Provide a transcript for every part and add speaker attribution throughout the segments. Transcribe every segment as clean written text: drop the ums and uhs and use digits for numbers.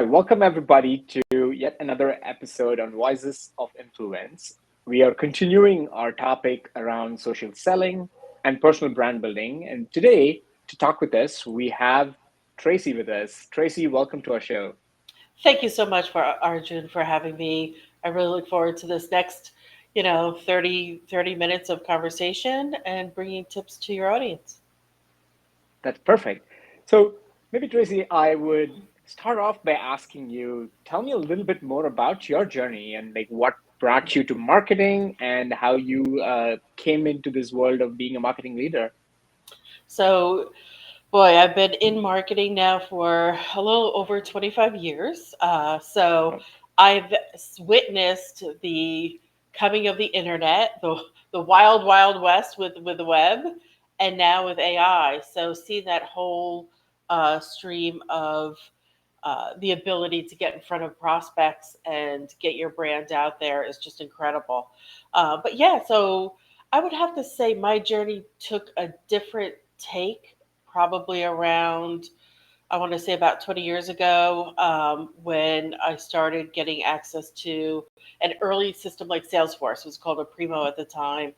Speaker 1: Welcome everybody to yet another episode on Voices of Influence. We are continuing our topic around social selling and personal brand building. And today, to talk with us, we have Tracy with us. Tracy, welcome to our show.
Speaker 2: Thank you so much for Arjun for having me. I really look forward to this next, 30 minutes of conversation and bringing tips to your audience.
Speaker 1: That's perfect. So, maybe Tracy, I would start off by asking you, tell me a little bit more about your journey and like what brought you to marketing and how you came into this world of being a marketing leader.
Speaker 2: So, boy, I've been in marketing now for a little over 25 years. So,
Speaker 1: Oh,
Speaker 2: I've witnessed the coming of the internet, the wild, wild west with the web, and now with AI. So, see that whole stream of the ability to get in front of prospects and get your brand out there is just incredible. But yeah, so I would have to say my journey took a different take probably around, I want to say about 20 years ago, when I started getting access to an early system like Salesforce. It was called a Primo at the time,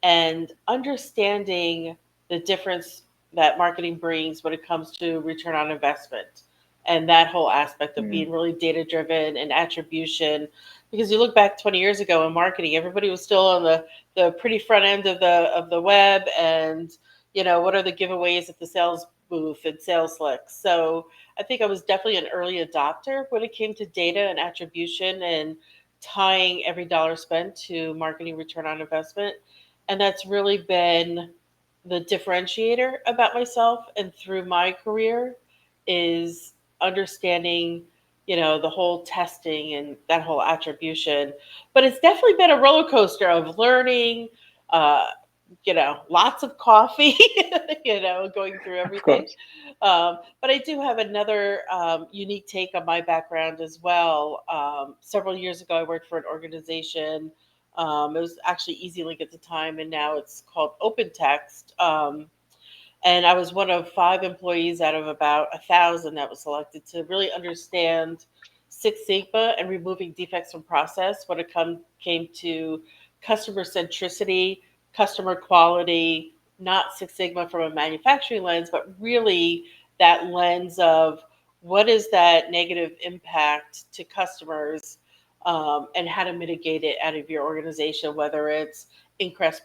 Speaker 2: and understanding the difference that marketing brings when it comes to return on investment and that whole aspect of
Speaker 1: mm,
Speaker 2: being really data driven and attribution. Because you look back 20 years ago in marketing, everybody was still on the pretty front end of the web, and what are the giveaways at the sales booth and sales slicks. So I think I was definitely an early adopter when it came to data and attribution and tying every dollar spent to marketing return on investment. And that's really been the differentiator about myself and through my career is understanding, the whole testing and that whole attribution. But it's definitely been a roller coaster of learning, uh, lots of coffee, going through
Speaker 1: of
Speaker 2: everything.
Speaker 1: course.
Speaker 2: But I do have another unique take on my background as well. Several years ago, I worked for an organization. It was actually EasyLink at the time, and now it's called Open Text. And I was one of 5 employees out of about 1,000 that was selected to really understand Six Sigma and removing defects from process when it came to customer centricity, customer quality, not Six Sigma from a manufacturing lens, but really that lens of what is that negative impact to customers, and how to mitigate it out of your organization, whether it's incorrect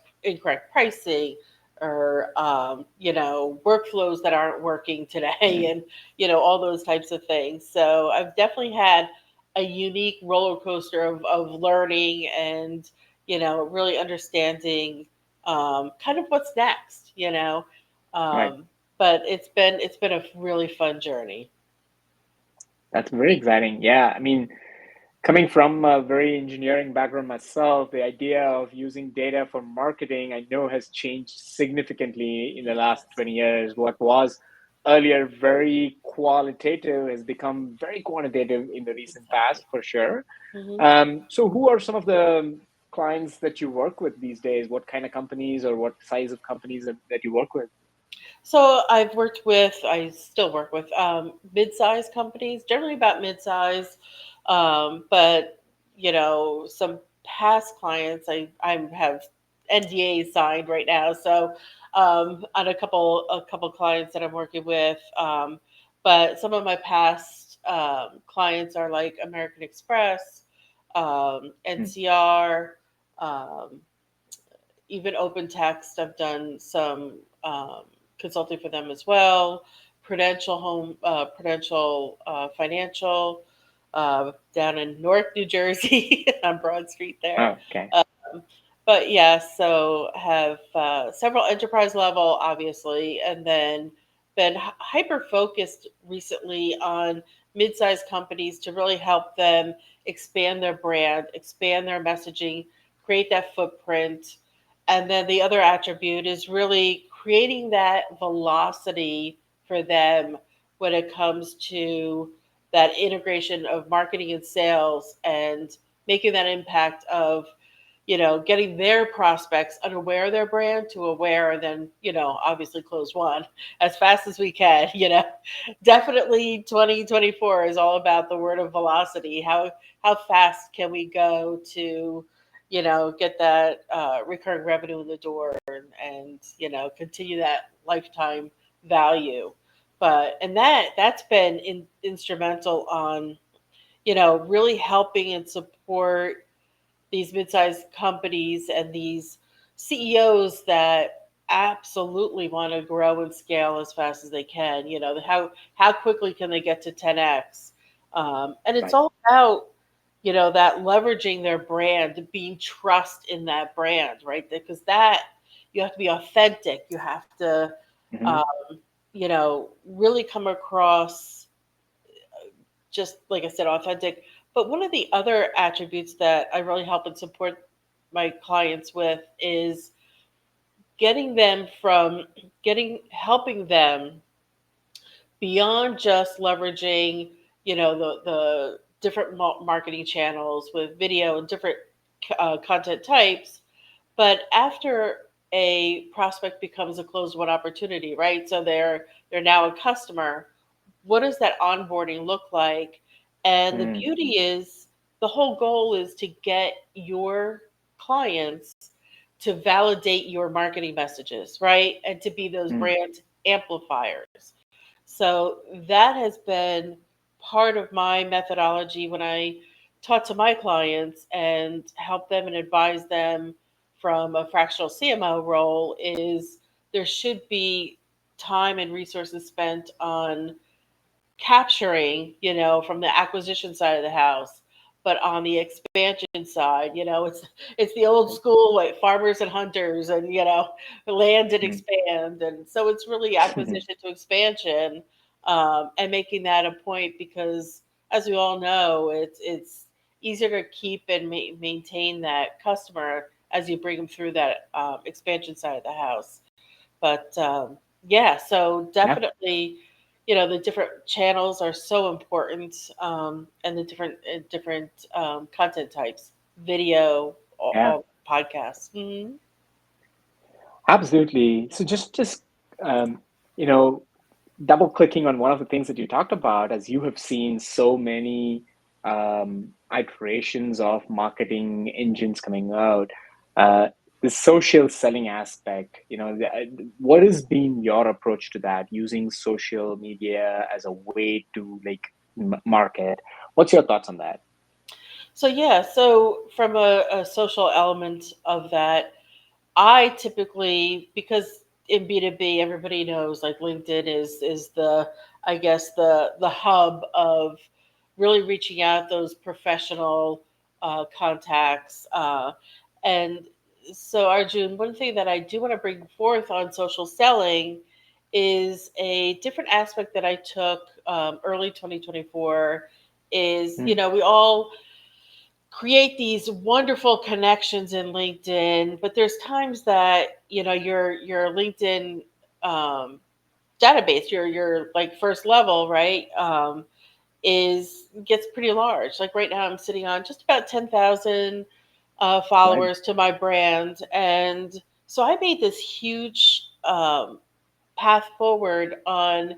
Speaker 2: pricing, or workflows that aren't working today,
Speaker 1: Mm,
Speaker 2: and all those types of things. So I've definitely had a unique roller coaster of learning and really understanding, kind of what's next.
Speaker 1: right.
Speaker 2: um, but it's been a really fun journey.
Speaker 1: That's very exciting. Yeah. I mean, coming from a very engineering background myself, the idea of using data for marketing, I know has changed significantly in the last 20 years. What was earlier very qualitative has become very quantitative in the recent
Speaker 2: Exactly.
Speaker 1: past, for sure.
Speaker 2: hmm
Speaker 1: So, who are some of the clients that you work with these days? What kind of companies or what size of companies that you work with?
Speaker 2: So I still work with mid-sized companies, generally about mid-size, but some past clients I have NDAs signed right now, so on a couple clients that I'm working with, but some of my past clients are like American Express,
Speaker 1: Hmm.
Speaker 2: NCR, um, even Open Text. I've done some consulting for them as well. Prudential Financial, down in Newark, New Jersey, on Broad Street there.
Speaker 1: Oh, okay.
Speaker 2: Um, but yeah, so have several enterprise level, obviously, and then been hyper focused recently on mid-sized companies to really help them expand their brand, expand their messaging, create that footprint. And then the other attribute is really creating that velocity for them when it comes to that integration of marketing and sales and making that impact of, getting their prospects unaware of their brand to aware, and then, obviously close one as fast as we can. Definitely 2024 is all about the word of velocity. How fast can we go to, get that recurring revenue in the door, and continue that lifetime value. And that's been instrumental on, really helping and support these mid-sized companies and these CEOs that absolutely want to grow and scale as fast as they can. How quickly can they get to 10x? And it's
Speaker 1: Right.
Speaker 2: all about, that leveraging their brand, being trust in that brand, right? Because that you have to be authentic. You have to,
Speaker 1: Hmm.
Speaker 2: um, really come across, just like I said, authentic. But one of the other attributes that I really help and support my clients with is getting them from helping them beyond just leveraging, the different marketing channels with video and different content types. But after a prospect becomes a closed one opportunity, right? So they're now a customer. What does that onboarding look like? And the
Speaker 1: Mm.
Speaker 2: beauty is, the whole goal is to get your clients to validate your marketing messages, right? And to be those
Speaker 1: Mm.
Speaker 2: brand amplifiers. So that has been part of my methodology when I talk to my clients and help them and advise them from a fractional CMO role, is there should be time and resources spent on capturing, from the acquisition side of the house. But on the expansion side, it's the old school way, farmers and hunters, and land and
Speaker 1: Mm.
Speaker 2: expand. And so it's really acquisition to expansion, and making that a point, because as we all know, it's easier to keep and maintain that customer as you bring them through that expansion side of the house. But yeah, so
Speaker 1: Yeah.
Speaker 2: definitely, the different channels are so important, and the different content types, video,
Speaker 1: Yeah.
Speaker 2: all podcasts. Hmm.
Speaker 1: Absolutely. So just um, you know, double clicking on one of the things that you talked about, as you have seen so many iterations of marketing engines coming out, uh, the social selling aspect, what has been your approach to that, using social media as a way to like market? What's your thoughts on that?
Speaker 2: So yeah, so from a social element of that, I typically, because in B2B, everybody knows, like, LinkedIn is the, I guess, the hub of really reaching out those professional contacts. And so, Arjun, one thing that I do want to bring forth on social selling is a different aspect that I took early 2024. Is,
Speaker 1: Mm.
Speaker 2: we all create these wonderful connections in LinkedIn, but there's times that, your LinkedIn um, database, your like first level, right, is gets pretty large. Like right now, I'm sitting on just about 10,000
Speaker 1: Right.
Speaker 2: followers to my brand, and so I made this huge path forward on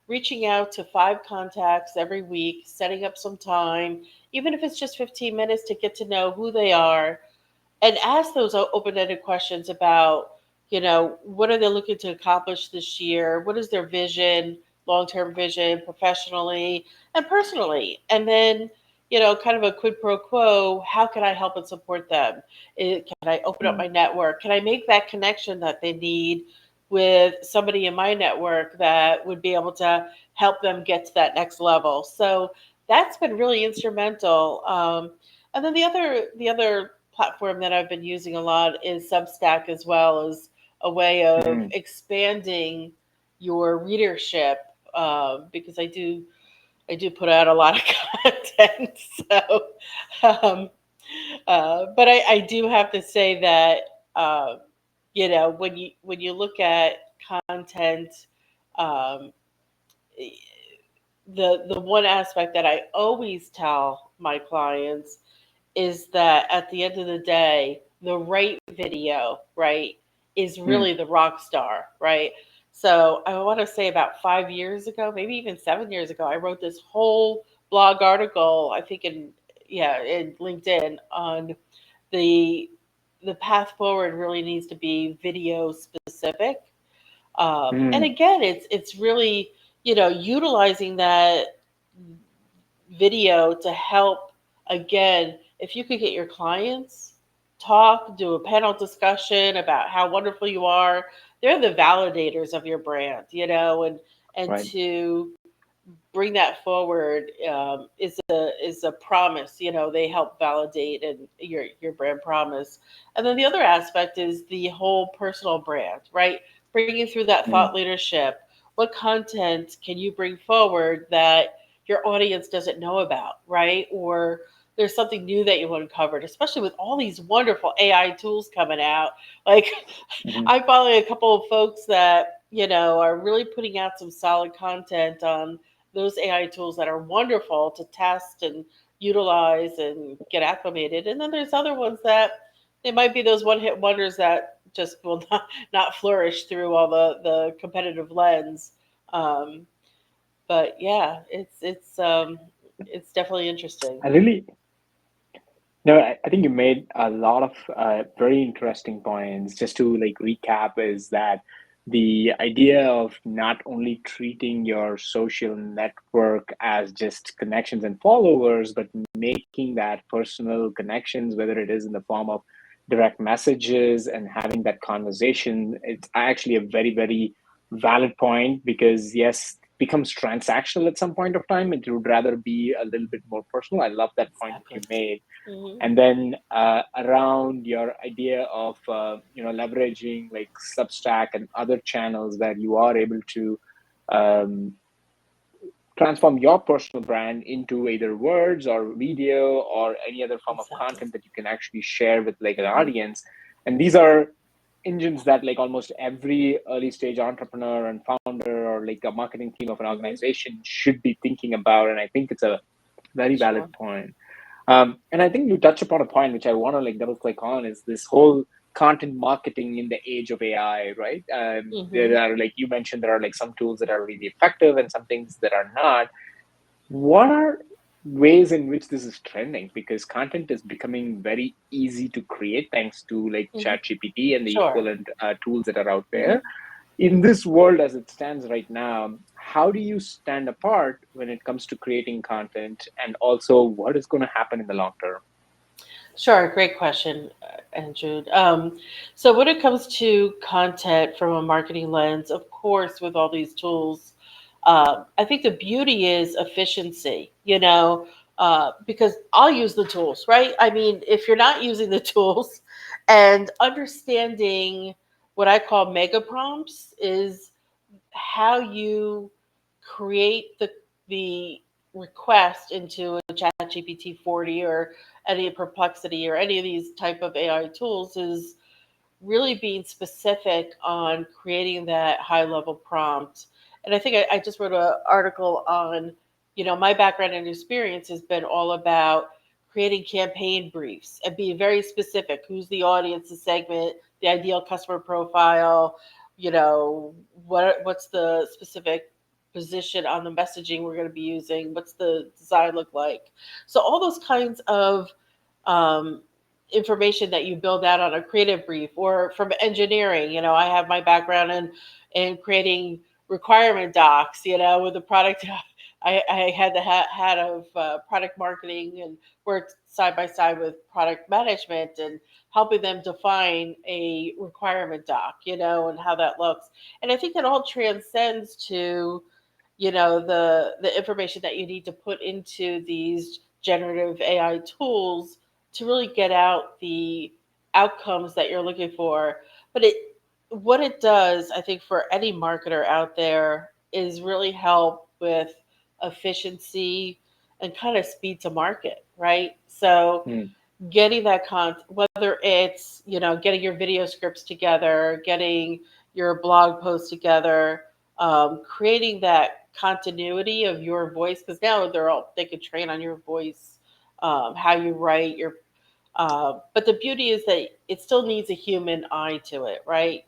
Speaker 2: reaching out to 5 contacts every week, setting up some time, even if it's just 15 minutes, to get to know who they are and ask those open-ended questions about, what are they looking to accomplish this year? What is their vision, long-term vision, professionally and personally? And then, kind of a quid pro quo, how can I help and support them? Can I open up
Speaker 1: Mm.
Speaker 2: my network? Can I make that connection that they need with somebody in my network that would be able to help them get to that next level? So that's been really instrumental. And then the other platform that I've been using a lot is Substack, as well as a way of
Speaker 1: Mm.
Speaker 2: expanding your readership, because I do put out a lot of content. So, um, but I do have to say that, uh, when you look at content, um, the one aspect that I always tell my clients is that at the end of the day, the right video, right, is
Speaker 1: Mm,
Speaker 2: really the rock star, right? So I want to say about 5 years ago, maybe even 7 years ago, I wrote this whole blog article, I think in LinkedIn on the the path forward really needs to be video specific. And
Speaker 1: mm,
Speaker 2: again, it's really, utilizing that video to help, again, if you could get your clients talk, do a panel discussion about how wonderful you are. They're the validators of your brand, and
Speaker 1: right.
Speaker 2: to bring that forward, is a promise. They help validate and your brand promise. And then the other aspect is the whole personal brand, right? Bringing through that thought
Speaker 1: Mm,
Speaker 2: leadership. What content can you bring forward that your audience doesn't know about, right? Or there's something new that you uncovered, especially with all these wonderful AI tools coming out. Like,
Speaker 1: mhm.
Speaker 2: I'm following a couple of folks that, are really putting out some solid content on those AI tools that are wonderful to test and utilize and get acclimated. And then there's other ones that they might be those one hit wonders that just will not flourish through all the competitive lens. Um, but yeah, it's definitely interesting.
Speaker 1: I really, no, I think you made a lot of very interesting points. Just to like recap, is that the idea of not only treating your social network as just connections and followers, but making that personal connections, whether it is in the form of direct messages and having that conversation, it's actually a very, very valid point because, yes, it becomes transactional at some point of time. It would rather be a little bit more personal. I love that point that
Speaker 2: Exactly.
Speaker 1: you made.
Speaker 2: Hmm.
Speaker 1: And then around your idea of leveraging like Substack and other channels that you are able to um, transform your personal brand into either words or video or any other form of
Speaker 2: Exactly.
Speaker 1: content that you can actually share with like an
Speaker 2: Hmm.
Speaker 1: audience. And these are engines that like almost every early stage entrepreneur and founder or like a marketing team of an
Speaker 2: Hmm.
Speaker 1: organization should be thinking about. And I think it's a very valid
Speaker 2: Sure.
Speaker 1: point. And I think you touch upon a point which I want to like double click on is this whole content marketing in the age of AI, right?
Speaker 2: Hmm.
Speaker 1: There are, like you mentioned, there are like some tools that are really effective and some things that are not. What are ways in which this is trending? Because content is becoming very easy to create thanks to like
Speaker 2: Hmm.
Speaker 1: ChatGPT and the
Speaker 2: Sure.
Speaker 1: equivalent tools that are out
Speaker 2: Hmm.
Speaker 1: there. In this world as it stands right now, how do you stand apart when it comes to creating content, and also what is going to happen in the long term?
Speaker 2: Sure, great question, Andrew. So when it comes to content from a marketing lens, of course, with all these tools, I think the beauty is efficiency. Because I'll use the tools, right? I mean, if you're not using the tools and understanding what I call mega prompts is how you create the request into a chat gpt 40 or any perplexity or any of these type of ai tools is really being specific on creating that high level prompt. And I think I just wrote an article on, my background and experience has been all about creating campaign briefs and being very specific. Who's the audience, the segment, the ideal customer profile, you know, what's the specific position on the messaging we're going to be using, what's the design look like. So all those kinds of um, information that you build out on a creative brief or from engineering. I have my background in creating requirement docs, with the product. I had the hat of product marketing and worked side by side with product management and helping them define a requirement doc, and how that looks. And I think that all transcends to, the information that you need to put into these generative AI tools to really get out the outcomes that you're looking for. But what it does, I think, for any marketer out there is really help with efficiency and kind of speed to market, right? So
Speaker 1: Hmm.
Speaker 2: getting that whether it's, getting your video scripts together, getting your blog posts together, creating that continuity of your voice, because now they can train on your voice, how you write your But the beauty is that it still needs a human eye to it, right?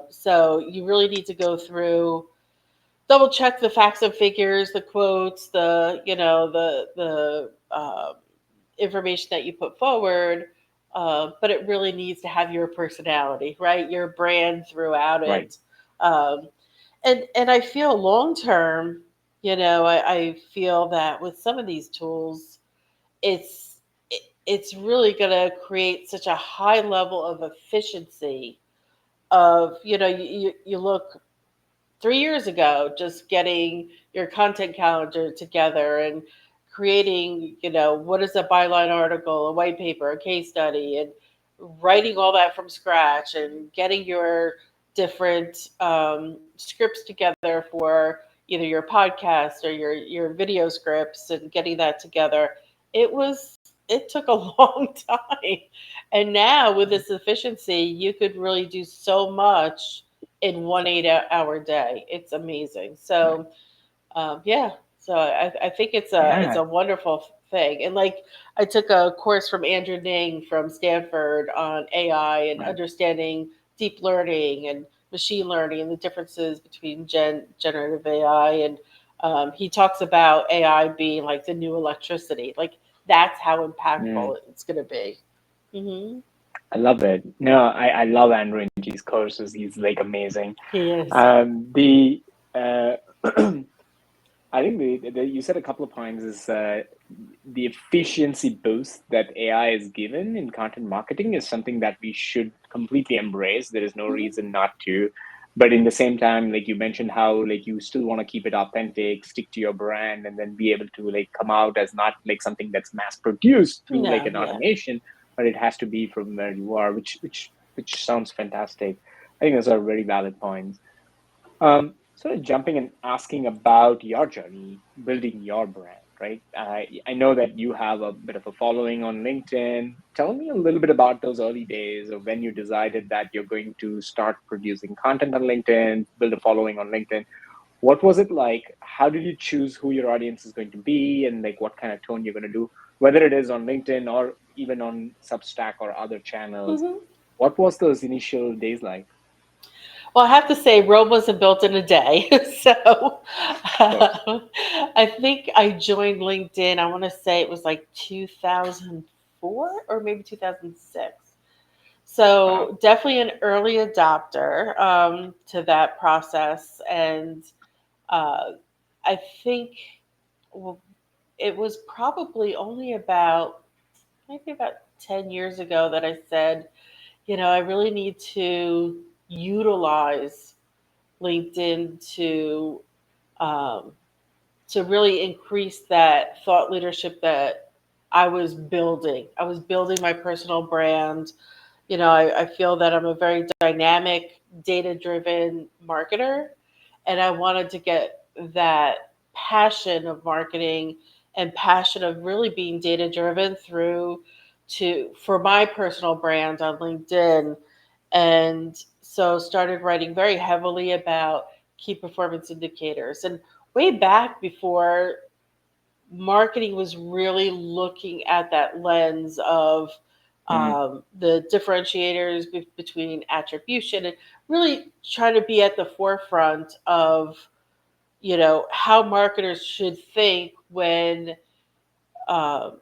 Speaker 2: So you really need to go through, double check the facts and figures, the quotes, the information that you put forward. But it really needs to have your personality, right? Your brand throughout
Speaker 1: Right.
Speaker 2: it. Um, and I feel long term, I feel that with some of these tools, it's it's really going to create such a high level of efficiency of, you look 3 years ago, just getting your content calendar together and creating, what is a byline article, a white paper, a case study, and writing all that from scratch and getting your different scripts together for either your podcast or your video scripts and getting that together. It took a long time. And now with this efficiency, you could really do so much in one 8 hour day. It's amazing.
Speaker 1: Right.
Speaker 2: So yeah, so I think it's
Speaker 1: Yeah.
Speaker 2: a wonderful thing. And like I took a course from Andrew Ning from Stanford on AI and
Speaker 1: Right.
Speaker 2: understanding deep learning and machine learning and the differences between generative AI. And he talks about AI being like the new electricity. Like that's how
Speaker 1: Mm,
Speaker 2: impactful it's going to be. Hmm.
Speaker 1: I love it. No, I love Andrew Ng's courses. He's like amazing.
Speaker 2: He is.
Speaker 1: The I think you said a couple of points is the efficiency boost that AI is given in content marketing is something that we should completely embrace. There is no
Speaker 2: Hmm.
Speaker 1: reason not to. But in the same time, like you mentioned, how like you still want to keep it authentic, stick to your brand, and then be able to like come out as not like something that's mass produced through like
Speaker 2: No,
Speaker 1: an
Speaker 2: yeah.
Speaker 1: automation, but it has to be from where you are, which sounds fantastic. I think those are very valid points. Sort of jumping and asking about your journey building your brand, right? I know that you have a bit of a following on LinkedIn. Tell me a little bit about those early days of when you decided that you're going to start producing content on LinkedIn, build a following on LinkedIn. What was it like? How did you choose who your audience is going to be and like what kind of tone you're going to do, whether it is on LinkedIn or even on Substack or other channels?
Speaker 2: Hmm.
Speaker 1: What was those initial days like?
Speaker 2: Well, I have to say, Rome wasn't built in a day. So
Speaker 1: Of course.
Speaker 2: I think I joined LinkedIn, I want to say it was like 2004 or maybe 2006.
Speaker 1: Wow.
Speaker 2: So definitely an early adopter to that process. And uh, I think, well, it was probably only about maybe about 10 years ago that I said, I really need to utilize LinkedIn um, to really increase that thought leadership that I was building. I was building my personal brand. I feel that I'm a very dynamic, data driven marketer, and I wanted to get that passion of marketing and passion of really being data driven through to for my personal brand on LinkedIn. And so started writing very heavily about key performance indicators. And way back before marketing was really looking at that lens of
Speaker 1: Mm,
Speaker 2: the differentiators between attribution and really trying to be at the forefront of how marketers should think when um,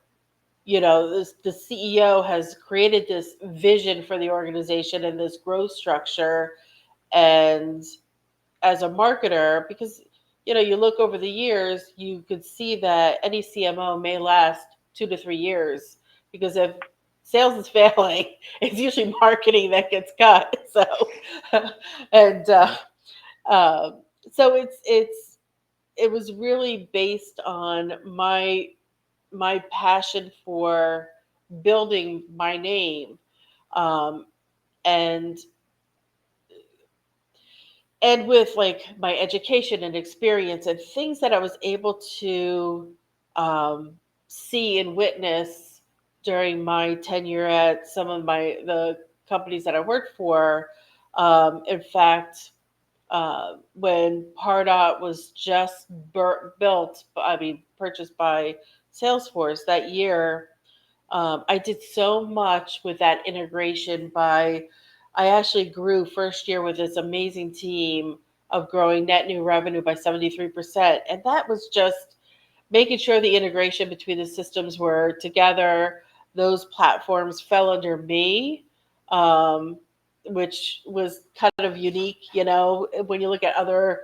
Speaker 2: the CEO has created this vision for the organization and this growth structure. And as a marketer, because you look over the years, you could see that any CMO may last 2 to 3 years, because if sales is failing, it's usually marketing that gets cut. So, and
Speaker 1: right.
Speaker 2: um, so it was really based on my passion for building my name, um, and with like my education and experience and things that I was able to um, see and witness during my tenure at some of the companies that I worked for. In fact, when Pardot was just built, I mean, purchased by Salesforce that year, I did so much with that integration by, I actually grew first year with this amazing team of growing net new revenue by 73%. And that was just making sure the integration between the systems were together. Those platforms fell under me, um, which was kind of unique. When you look at other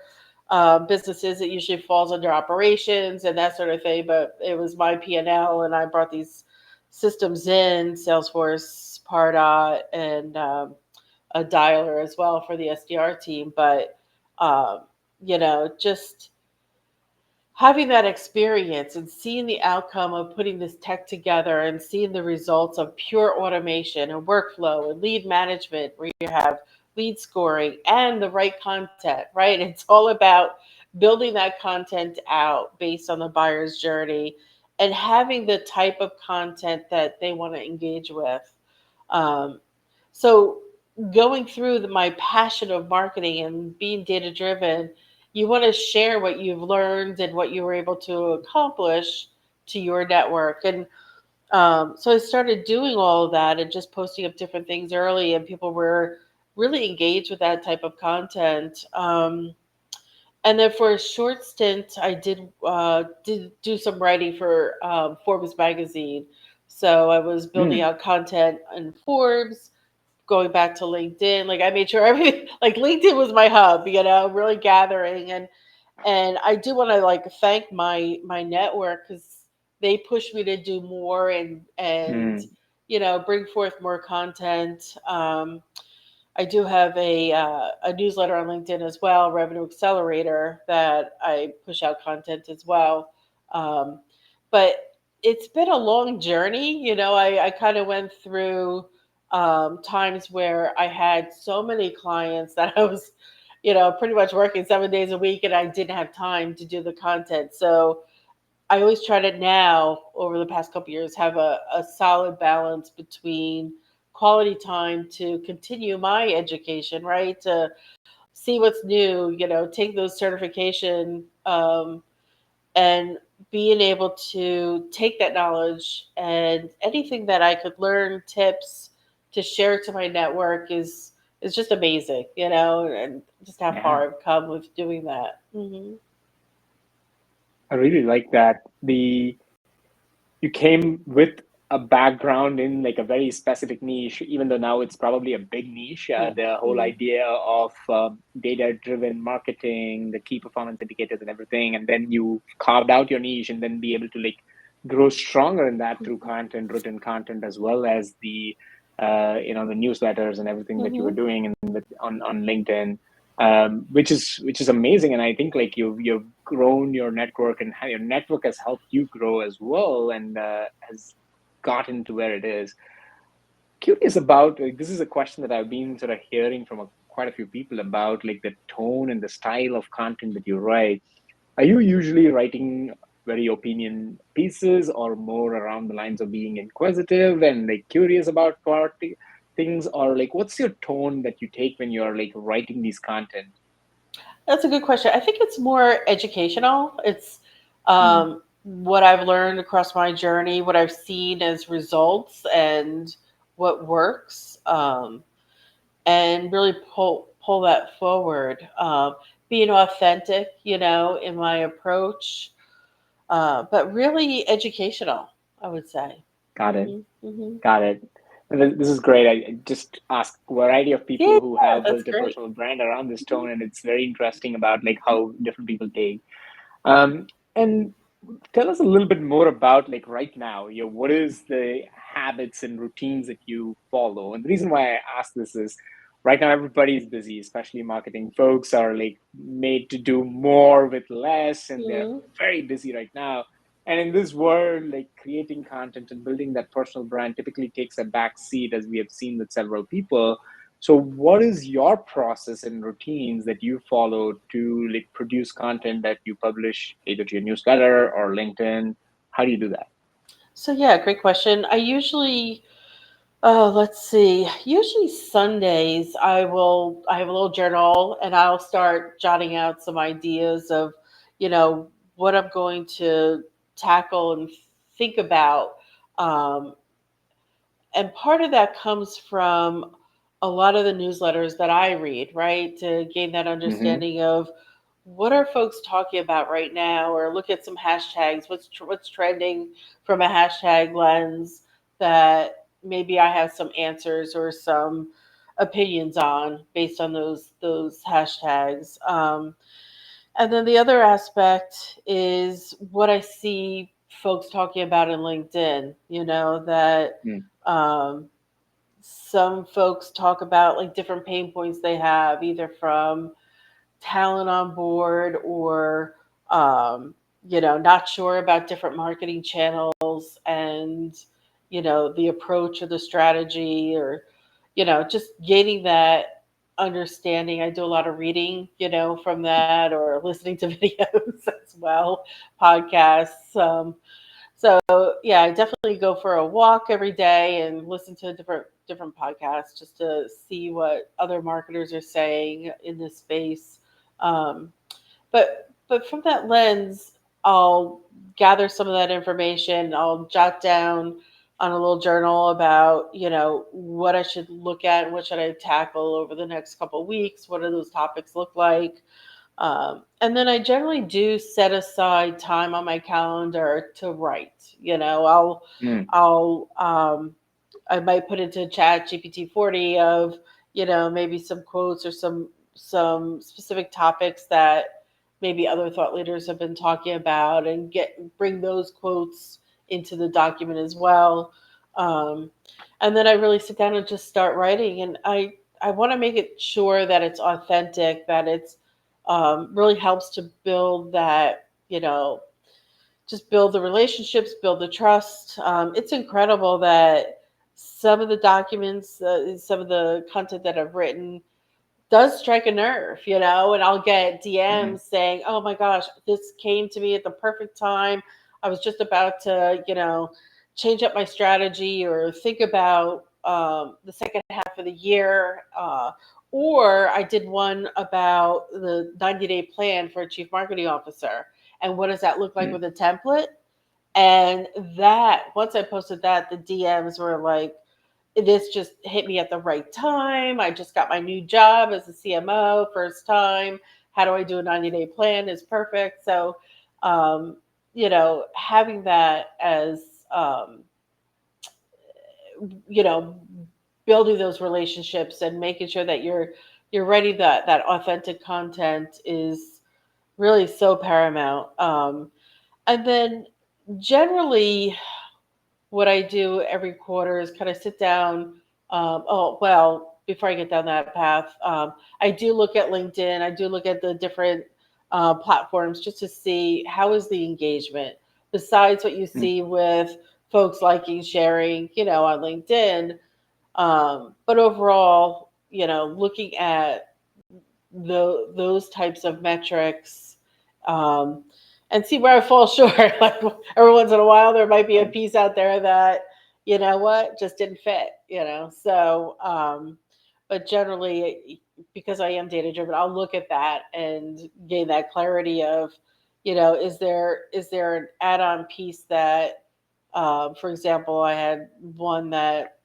Speaker 2: businesses, it usually falls under operations and that sort of thing. But it was my P&L, and I brought these systems in: Salesforce, Pardot, and a dialer as well for the SDR team. But um, just having that experience and seeing the outcome of putting this tech together and seeing the results of pure automation and workflow and lead management, where you have lead scoring and the right content, right? It's all about building that content out based on the buyer's journey and having the type of content that they want to engage with. Um, so, going through my passion of marketing and being data driven, you want to share what you've learned and what you were able to accomplish to your network. And so I started doing all of that and just posting up different things early, and people were really engaged with that type of content. And then for a short stint, I did do some writing for Forbes magazine. So I was building
Speaker 1: Mm,
Speaker 2: out content in Forbes, going back to LinkedIn. Like, I made sure everything, like, LinkedIn was my hub, really gathering. And I do want to, like, thank my network, because they pushed me to do more and
Speaker 1: mm,
Speaker 2: bring forth more content. I do have a newsletter on LinkedIn as well, Revenue Accelerator, that I push out content as well. Um, but it's been a long journey. I kind of went through times where I had so many clients that I was, pretty much working 7 days a week, and I didn't have time to do the content. So I always try to now, over the past couple years, have a solid balance between quality time to continue my education, right? To see what's new, take those certification, and being able to take that knowledge and anything that I could learn, tips to share to my network is just amazing, and just how
Speaker 1: yeah,
Speaker 2: far I've come with doing that.
Speaker 1: I really like that. You came with a background in like a very specific niche, even though now it's probably a big niche.
Speaker 2: Yeah.
Speaker 1: The whole
Speaker 2: hmm
Speaker 1: idea of data-driven marketing, the key performance indicators, and everything, and then you carved out your niche, and then be able to like grow stronger in that through content, written content, as well as the newsletters and everything that you were
Speaker 2: hmm
Speaker 1: doing on LinkedIn, which is amazing. And I think like you've grown your network, and your network has helped you grow as well, and has gotten to where it is. Curious about, like, this is a question that I've been sort of hearing from quite a few people about, like, the tone and the style of content that you write. Are you usually writing very opinion pieces, or more around the lines of being inquisitive and like curious about things, or like what's your tone that you take when you're like writing these content?
Speaker 2: That's a good question. I think it's more educational. It's
Speaker 1: Mm,
Speaker 2: what I've learned across my journey, what I've seen as results, and what works, and really pull that forward. Being authentic, in my approach, but really educational, I would say.
Speaker 1: got it.
Speaker 2: hmm hmm
Speaker 1: Got it. And this is great. I just ask a variety of
Speaker 2: Yeah,
Speaker 1: people who have
Speaker 2: that's
Speaker 1: built a
Speaker 2: great.
Speaker 1: personal brand around this
Speaker 2: Mhm.
Speaker 1: tone, and it's very interesting about like how different people take. And tell us a little bit more about like right now, what is the habits and routines that you follow? And the reason why I ask this is right now everybody's busy, especially marketing folks are like made to do more with less, and they're
Speaker 2: Mhm.
Speaker 1: very busy right now. And in this world, like creating content and building that personal brand typically takes a back seat, as we have seen with several people. So what is your process and routines that you follow to like produce content that you publish either to your newsletter or LinkedIn? How do you do that?
Speaker 2: So yeah, great question. I usually let's see. Usually Sundays, I have a little journal, and I'll start jotting out some ideas of, you know, what I'm going to tackle and think about. Um, And part of that comes from a lot of the newsletters that I read, right? To gain that
Speaker 1: Mm-hmm.
Speaker 2: understanding of what are folks talking about right now, or look at some hashtags. What's trending from a hashtag lens that maybe I have some answers or some opinions on based on those hashtags. And then the other aspect is what I see folks talking about in LinkedIn. That
Speaker 1: Mm.
Speaker 2: um, some folks talk about like different pain points they have, either from talent on board or not sure about different marketing channels and the approach or the strategy, or just gaining that understanding. I do a lot of reading from that, or listening to videos as well, podcasts. So yeah, I definitely go for a walk every day and listen to different podcasts just to see what other marketers are saying in this space. Um, but from that lens, I'll gather some of that information. I'll jot down on a little journal about what I should look at and what should I tackle over the next couple of weeks. What do those topics look like? And then I generally do set aside time on my calendar to write.
Speaker 1: Mm.
Speaker 2: I'll I might put into Chat GPT 40 of maybe some quotes or some specific topics that maybe other thought leaders have been talking about, and get bring those quotes into the document as well. Um, and then I really sit down and just start writing, and I want to make it sure that it's authentic, that it's really helps to build that, just build the relationships, build the trust. It's incredible that some of the documents, some of the content that I've written does strike a nerve, and I'll get
Speaker 1: Mm-hmm.
Speaker 2: DMs saying, "Oh my gosh, this came to me at the perfect time. I was just about to, change up my strategy or think about the second half of the year." Or I did one about the 90-day plan for a chief marketing officer. And what does that look like
Speaker 1: Mm.
Speaker 2: with a template? And that, once I posted that, the DMs were like, this just hit me at the right time. I just got my new job as a CMO, first time. How do I do a 90-day plan is perfect. So, um, having that as, um, you know, building those relationships and making sure that you're ready, that authentic content is really so paramount. And then generally, what I do every quarter is kind of sit down. Oh, well, before I get down that path, I do look at LinkedIn. I do look at the different platforms just to see how is the engagement, besides what you
Speaker 1: Mm.
Speaker 2: see with folks liking, sharing, on LinkedIn. But overall, looking at those types of metrics, um, and see where I fall short. Like every once in a while, there might be a
Speaker 1: Right.
Speaker 2: piece out there that just didn't fit. So but generally, because I am data driven, I'll look at that and gain that clarity of, is there an add on piece that, for example, I had one that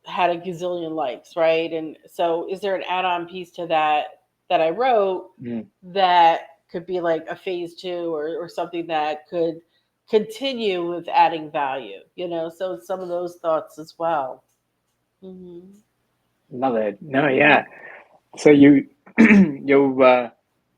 Speaker 2: had a gazillion likes, right? And so, is there an add-on piece to that I wrote
Speaker 1: Mm.
Speaker 2: that could be like a phase two, or something that could continue with adding value? So some of those thoughts as well. Hmm.
Speaker 1: Love it. No, yeah. So you've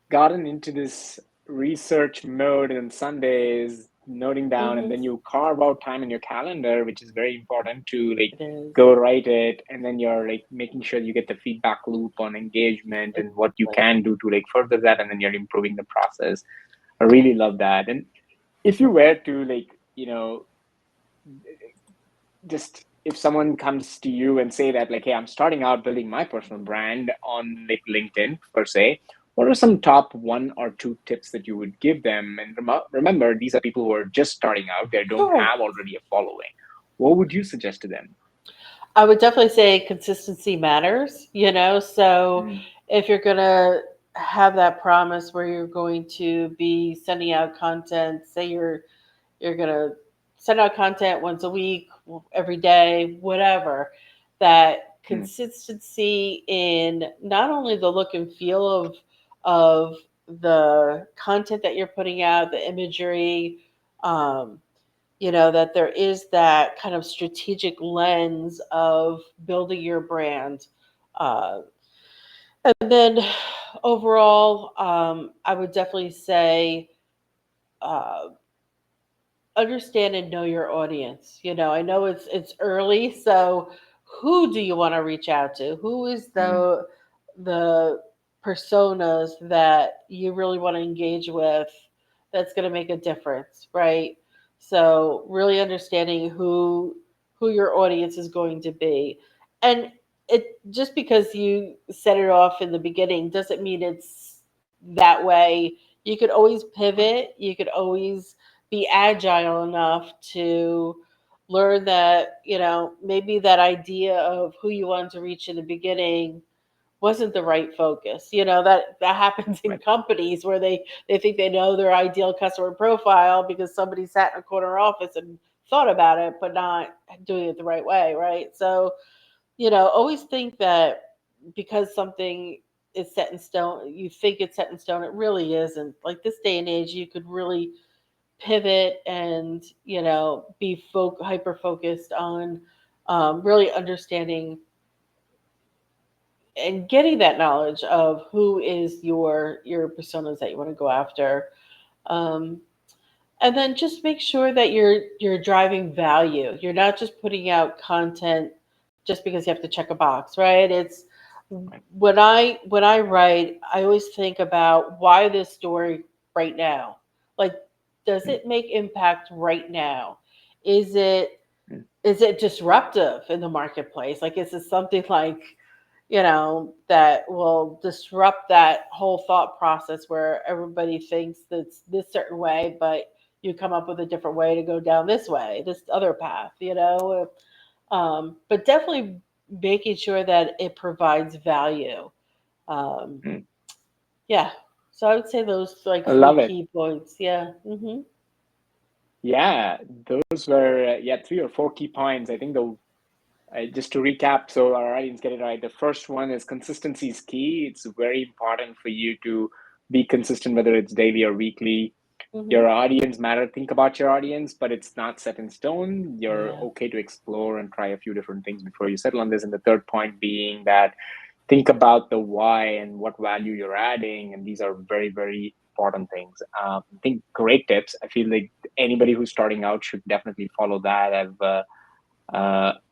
Speaker 1: gotten into this research mode on Sundays, noting down, and
Speaker 2: Hmm.
Speaker 1: then you carve out time in your calendar, which is very important to like
Speaker 2: It is.
Speaker 1: go write it, and then you're like making sure you get the feedback loop on engagement and what you
Speaker 2: Exactly.
Speaker 1: can do to like further that, and then you're improving the process. I really love that. And if you were to like, just if someone comes to you and say that like, hey, I'm starting out building my personal brand on like LinkedIn per se, what are some top one or two tips that you would give them? And remember, these are people who are just starting out, they don't
Speaker 2: Sure.
Speaker 1: have already a following. What would you suggest to them?
Speaker 2: I would definitely say consistency matters. So
Speaker 1: Mm.
Speaker 2: if you're gonna have that promise where you're going to be sending out content, say you're going to send out content once a week, every day, whatever. That
Speaker 1: Mm,
Speaker 2: consistency in not only the look and feel of the content that you're putting out, the imagery, um, that there is that kind of strategic lens of building your brand. Uh, and then overall, I would definitely say uh, understand and know your audience. I know it's early, so who do you want to reach out to? Who is
Speaker 1: mm,
Speaker 2: the personas that you really want to engage with that's going to make a difference, right? So really understanding who your audience is going to be. And it just because you set it off in the beginning doesn't mean it's that way. You could always
Speaker 1: right,
Speaker 2: pivot, you could always be agile enough to learn that maybe that idea of who you wanted to reach in the beginning wasn't the right focus. That happens in
Speaker 1: right,
Speaker 2: companies where they think they know their ideal customer profile because somebody sat in a corner office and thought about it but not doing it the right way, right? So always think that because something is set in stone, you think it's set in stone, it really isn't. Like this day and age, you could really pivot and be hyper focused on really understanding and getting that knowledge of who is your personas that you want to go after. um, and then just make sure that you're driving value. You're not just putting out content just because you have to check a box, right? It's
Speaker 1: right,
Speaker 2: when I write, I always think about why this story right now. Like, does
Speaker 1: mm,
Speaker 2: it make impact right now? Is it
Speaker 1: mm,
Speaker 2: is it disruptive in the marketplace? Like, is it something like that will disrupt that whole thought process where everybody thinks that's this certain way, but you come up with a different way to go down this way, this other path. But definitely making sure that it provides value. Um,
Speaker 1: mm.
Speaker 2: yeah. So I would say those like
Speaker 1: I
Speaker 2: three
Speaker 1: love it.
Speaker 2: key points. Yeah.
Speaker 1: Yeah, those were yeah 3 or 4 key points. I think the just to recap, so our audience get it right. The first one is consistency is key. It's very important for you to be consistent, whether it's daily or weekly.
Speaker 2: hmm
Speaker 1: Your audience matter. Think about your audience, but it's not set in stone. You're
Speaker 2: Yeah.
Speaker 1: okay to explore and try a few different things before you settle on this. And the third point being that think about the why and what value you're adding. And these are very, very important things. I think great tips. I feel like anybody who's starting out should definitely follow that.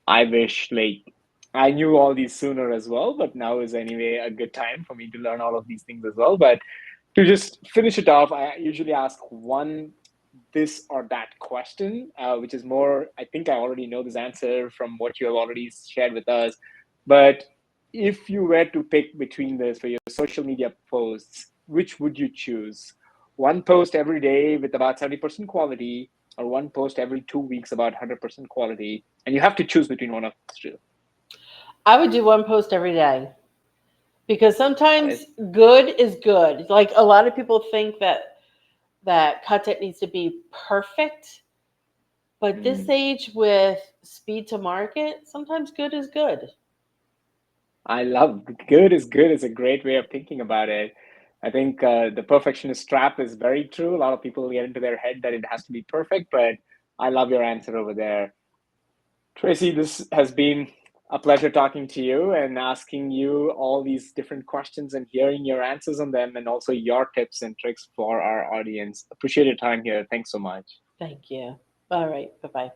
Speaker 1: I wish like I knew all these sooner as well, but now is anyway a good time for me to learn all of these things as well. But to just finish it off, I usually ask one this or that question, which is more, I think I already know this answer from what you have already shared with us. But if you were to pick between this for your social media posts, which would you choose? One post every day with about 70% quality, or one post every 2 weeks about 100% quality? And you have to choose between one of those two.
Speaker 2: I would do one post every day because
Speaker 1: Got
Speaker 2: sometimes
Speaker 1: it.
Speaker 2: good is good. Like a lot of people think that content needs to be perfect. But this
Speaker 1: Mm.
Speaker 2: age with speed to market, sometimes good is good.
Speaker 1: I love good is a great way of thinking about it. I think the perfectionist trap is very true. A lot of people get into their head that it has to be perfect, but I love your answer over there. Tracy, this has been a pleasure talking to you and asking you all these different questions and hearing your answers on them and also your tips and tricks for our audience. Appreciate your time here. Thanks so much.
Speaker 2: Thank you. All right. Bye bye.